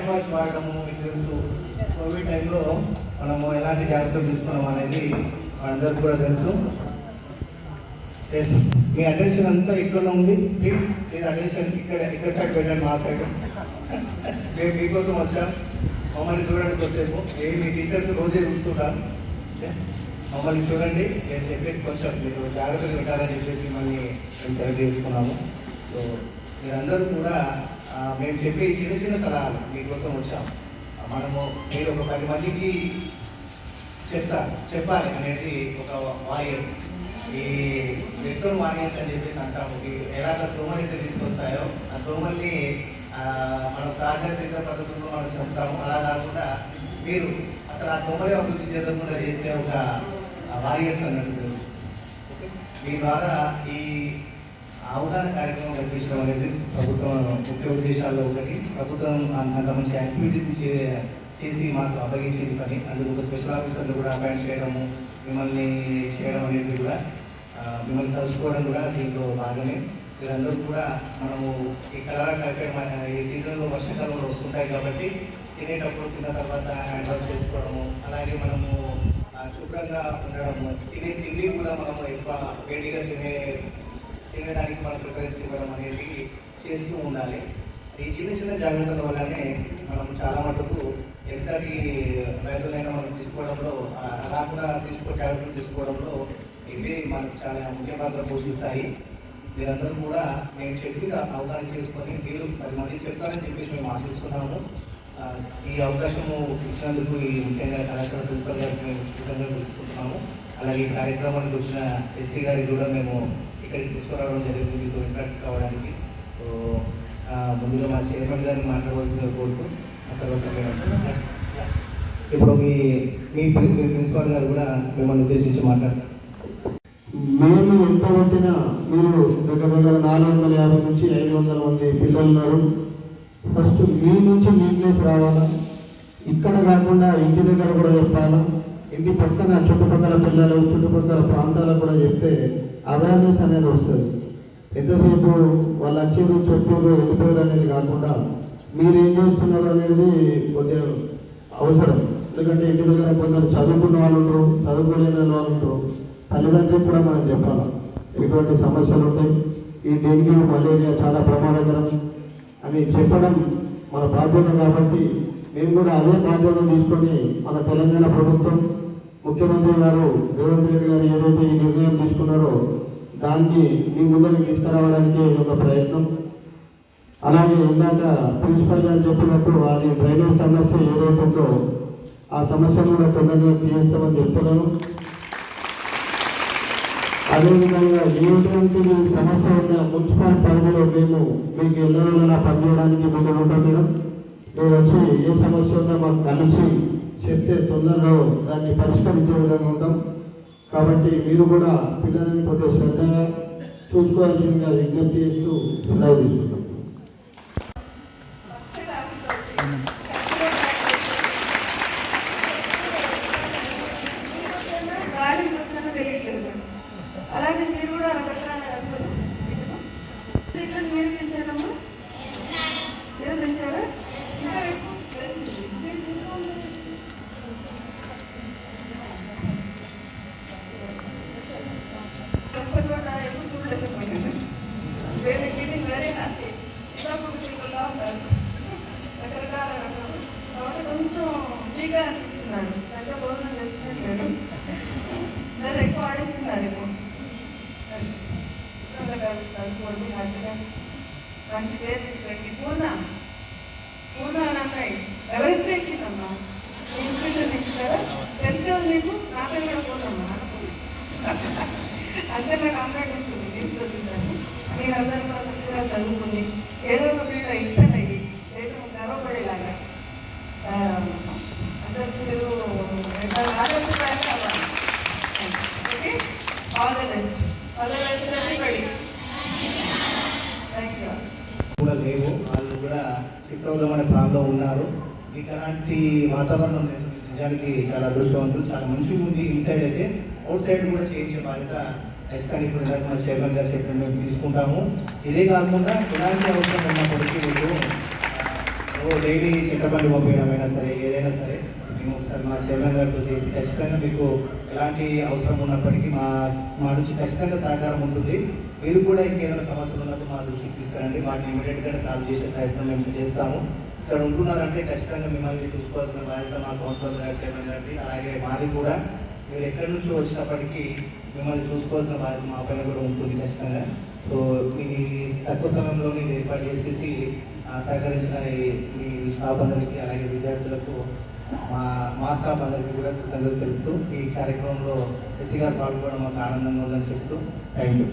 Wash వాడటము మీకు తెలుసు. Covid టైంలో మనము ఎలాంటి జాగ్రత్తలు తీసుకున్నాం అనేది మనందరికీ కూడా తెలుసు. ఎస్, మీ అటెన్షన్ అంతా ఇక్కడ ఉంది. ప్లీజ్ మీ అటెన్షన్ ఇక్కడ సైడ్ పెట్టండి, మా సైడ్. మేము మీకోసం వచ్చాం, మమ్మల్ని చూడండి కొద్దిసేపు. మీ టీచర్స్ రోజే చూస్తుంటారు, మమ్మల్ని చూడండి. నేను చెప్పేది కొంచెం మీరు జాగ్రత్తగా పెట్టాలని చెప్పేసి మిమ్మల్ని మేము సెలెక్ట్ చేసుకున్నాము. సో మీరందరూ కూడా మేము చెప్పే చిన్న చిన్న సలహాలు మీకోసం వచ్చాం. మనము మీరు ఒక 10 మందికి చెప్పాలి అనేది ఒక వారియర్స్. ఈ వెక్టర్ వారియర్స్ అని చెప్పేసి అంటాము. ఎలాగ దోమలు అయితే తీసుకొస్తాయో ఆ దోమల్ని మనం సహజ సిద్ధ పద్ధతుల్లో మనం చెప్తాము. అలా కాకుండా మీరు అసలు ఆ దోమలే అభివృద్ధి చెందకుండా చేసే ఒక వారియర్స్ అన్నట్టు. మీ ద్వారా ఈ అవగాహన కార్యక్రమం కల్పించడం అనేది ప్రభుత్వం ముఖ్య ఉద్దేశాల్లో ఒకటి. ప్రభుత్వం అంత మంచి యాక్టివిటీస్ చేసి మాకు అప్పగించింది పని. అందుకు ఒక స్పెషల్ ఆఫీసర్లు కూడా అపాయింట్ చేయడము, మిమ్మల్ని చేయడం అనేది కూడా, మిమ్మల్ని కలుసుకోవడం కూడా దీంట్లో భాగమే. వీరందరూ కూడా మనము ఈ కలరా టైఫాయిడ్ ఈ సీజన్లో వర్షాకాలంలో వస్తుంటాయి కాబట్టి తినేటప్పుడు తిన్న తర్వాత హ్యాండ్ వాష్ చేసుకోవడము, అలాగే మనము శుభ్రంగా ఉండడము, తిండి కూడా మనము ఎక్కువ వేడిగా తినడానికి మనం ప్రిఫరెన్స్ ఇవ్వడం అనేది చేస్తూ ఉండాలి. ఈ చిన్న చిన్న జాగ్రత్తల వల్లనే మనం చాలా మటుకు ఎంతటి రైతులైనా మనం తీసుకోవడంలో రాకుండా జాగ్రత్తలు తీసుకోవడంలో ఇవి మనకు చాలా ముఖ్య పాత్ర పోషిస్తాయి. మీరందరూ కూడా మేము చెప్పి అవగాహన చేసుకొని మీరు 10 మంది చెప్తారని చెప్పేసి మేము ఆశిస్తున్నాము. ఈ అవకాశము ఇచ్చినందుకు ఈ ముఖ్యంగా కళాశాల ప్రిన్సిపల్ గారికి మేము కృతజ్ఞతలు తెలుపుకుంటున్నాము. అలాగే ఈ కార్యక్రమానికి వచ్చిన ఎస్సీ గారికి కూడా మేము ఇక్కడికి తీసుకురావడం జరిగింది మీతో ఇంట్రాక్ట్ కావడానికి. సో ముందుగా మా చైర్మన్ గారిని మాట్లాడవలసిందిగా కోరుతూ ఇప్పుడు మీ ప్రిన్సిపాల్ గారు కూడా మిమ్మల్ని ఉద్దేశించి మాట్లాడతారు. మేము ఎంత పెట్టినా మీరు దగ్గర 450 నుంచి 500 మంది పిల్లలు ఉన్నారు. ఫస్ట్ మీ నుంచి నీట్నెస్ రావాలా, ఇక్కడ కాకుండా ఇంటి దగ్గర కూడా చెప్పాలా, ఇంటి పక్కన చుట్టుపక్కల పిల్లలు చుట్టుపక్కల ప్రాంతాలకు కూడా చెప్తే అవేర్నెస్ అనేది వస్తుంది. ఎంతసేపు వాళ్ళు వచ్చేది చెప్పారు వెళ్ళిపోయారు అనేది కాకుండా మీరు ఏం చేస్తున్నారు అనేది కొద్దిగా అవసరం. ఎందుకంటే ఇంటి దగ్గర కొందరు చదువుకున్న వాళ్ళు ఉంటారు, చదువుకోలేని వాళ్ళు ఉంటారు. తల్లిదండ్రులకు కూడా మనం చెప్పాలి ఎటువంటి సమస్యలు ఉంటాయి, ఈ డెంగ్యూ మలేరియా చాలా ప్రమాదకరం అని చెప్పడం మన బాధ్యత. కాబట్టి మేము కూడా అదే బాధ్యత తీసుకొని మన తెలంగాణ ప్రభుత్వం ముఖ్యమంత్రి గారు రేవంత్ రెడ్డి గారు ఏదైతే ఈ నిర్ణయం తీసుకున్నారో దాన్ని మీ ముందరికి తీసుకురావడానికి ఒక ప్రయత్నం. అలాగే ఇందాక ప్రిన్సిపల్ గారు చెప్పినట్టు అది డ్రైనేజ్ సమస్య ఏదైతే ఉందో ఆ సమస్యను కూడా తొందరగా తీరుస్తామని చెప్తున్నాను. అదేవిధంగా ఎటువంటి సమస్య ఉన్న మున్సిపల్ పరిధిలో మేము మీకు ఎల్లవేళలా పనిచేయడానికి ముందు ఉంటాం. మీరు వచ్చి ఏ సమస్య ఉన్నా మాకు కలిసి చెప్తే తొందరలో దాన్ని పరిష్కరించే విధంగా ఉంటాం. కాబట్టి మీరు కూడా పిల్లలని కొద్దిగా శ్రద్ధగా చూసుకోవాల్సిందిగా విజ్ఞప్తి చేస్తూ సెలవు తీసుకుంటాం. అలాగే మీరు కూడా మీరు పెంచారా వేరే హ్యాపీ ఇలా రకరకాల కాబట్టి కొంచెం ఫ్రీగా అనిపిస్తున్నాడు. సరిగ్గా భోజనం చేస్తున్నాడు, లేదా ఎక్కువ ఆడిస్తున్నారు. కలుపుకోండి, హ్యాపీగా మంచి పేరు తీసుకురండి. పూర్ణ అని అన్నాయి. ఎవరెస్ట్ ఎక్కిందమ్మా ఇన్స్టిట్యూషన్ ఇస్తారా? తెలుసు కదా మీకు, నా పేరు కూడా పూర్ణమ్మా. అంతే నాకు అందరూ ఉంటుంది తీసుకొచ్చిస్తాను. మీరందరూ కూడా చక్కగా చదువుకుని ఏదో ఒక ఫీల్డ్ ఎక్స్టెండ్ అయ్యి దేశం గర్వపడేలాగా అందరికీ మీరు ఆరోగ్యప్రాయం కావాలి. Okay, all the best. All the best everybody. Thank you. కూడా లేవు, వాళ్ళు కూడా షిఫ్ట్ అవుదామనే ప్లాన్లో ఉన్నారు. మీకు అలాంటి వాతావరణం లేదు. నిజానికి చాలా అదృష్టవంతులు, చాలా మంచిగా ఉంది. ఇన్సైడ్ అయితే అవుట్ సైడ్ కూడా చేయించే బాధ్యత ఎస్కాని ఇప్పుడు మన చైర్మన్ గారు చెప్పిన మేము తీసుకుంటాము. ఇదే కాకుండా ఎలాంటి అవసరం ఉన్నప్పటికీ మీరు డైలీ చింతపండు పంపించడమైనా సరే ఏదైనా సరే మేము ఒకసారి మా చైర్మన్ గారితో చేసి ఖచ్చితంగా మీకు ఎలాంటి అవసరం ఉన్నప్పటికీ మా నుంచి ఖచ్చితంగా సహకారం ఉంటుంది. మీరు కూడా ఇంకేదైనా సమస్యలు ఉన్నప్పుడు మా దృష్టికి తీసుకురండి, వాటిని ఇమీడియట్గా సాల్వ్ చేసే ప్రయత్నం మేము చేస్తాము. ఇక్కడ ఉంటున్నారంటే ఖచ్చితంగా మిమ్మల్ని చూసుకోవాల్సిన బాధ్యత మా కౌన్సిలర్ గారి చైర్మన్ గారిది, అలాగే మాది కూడా. మీరు ఎక్కడి నుంచి వచ్చినప్పటికీ మిమ్మల్ని చూసుకోవాల్సిన బాధ్యత మా పైన కూడా ఉంటుంది ఖచ్చితంగా. సో మీ తక్కువ సమయంలో మీరు ఏర్పాటు చేసేసి సహకరించిన ఈ స్టాఫ్ అందరికీ అలాగే విద్యార్థులకు మా స్టాఫ్ అందరికీ కూడా కృతజ్ఞతలు తెలుపుతూ ఈ కార్యక్రమంలో ఎస్సీ గారు పాల్గొనడం మాకు ఆనందంగా ఉందని చెప్తూ థ్యాంక్ యూ.